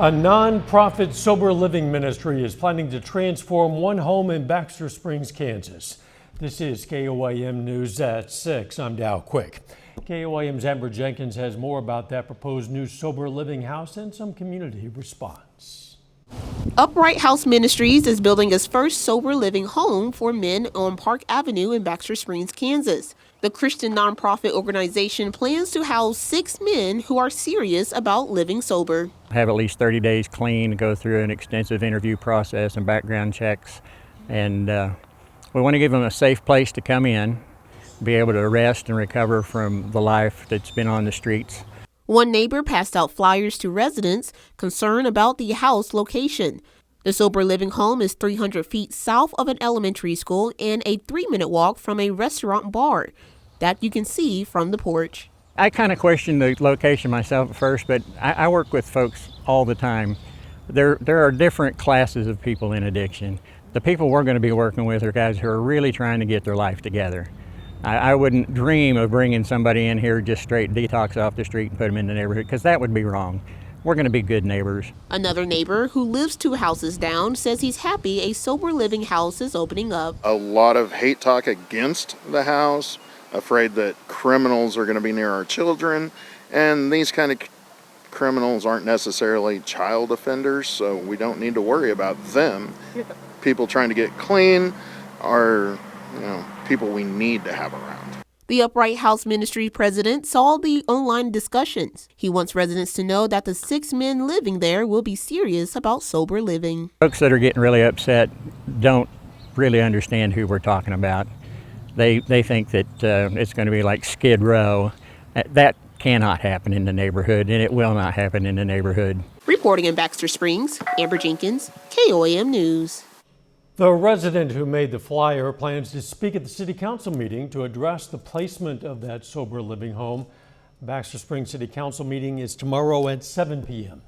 A non-profit sober living ministry is planning to transform one home in Baxter Springs, Kansas. This is KOIM News at 6. I'm Dow Quick. KOIM's Amber Jenkins has more about that proposed new sober living house and some community response. Upright House Ministries is building its first sober living home for men on Park Avenue in Baxter Springs, Kansas. The Christian nonprofit organization plans to house 6 men who are serious about living sober. Have at least 30 days clean, go through an extensive interview process and background checks. And we want to give them a safe place to come in, be able to rest and recover from the life that's been on the streets. One neighbor passed out flyers to residents concerned about the house location. The sober living home is 300 feet south of an elementary school and a 3-minute walk from a restaurant bar that you can see from the porch. I kind of questioned the location myself at first, but I work with folks all the time. There are different classes of people in addiction. The people we're going to be working with are guys who are really trying to get their life together. I wouldn't dream of bringing somebody in here just straight detox off the street and put them in the neighborhood, because that would be wrong. We're going to be good neighbors. Another neighbor who lives 2 houses down says he's happy a sober living house is opening up. A lot of hate talk against the house, afraid that criminals are going to be near our children, and these kind of criminals aren't necessarily child offenders, so we don't need to worry about them. People trying to get clean are, people we need to have around. The Upright House Ministry president saw the online discussions. He wants residents to know that the 6 men living there will be serious about sober living. Folks that are getting really upset don't really understand who we're talking about. They think that it's going to be like Skid Row. That cannot happen in the neighborhood, and it will not happen in the neighborhood. Reporting in Baxter Springs, Amber Jenkins, KOIM News. The resident who made the flyer plans to speak at the city council meeting to address the placement of that sober living home. Baxter Springs City Council meeting is tomorrow at 7 p.m.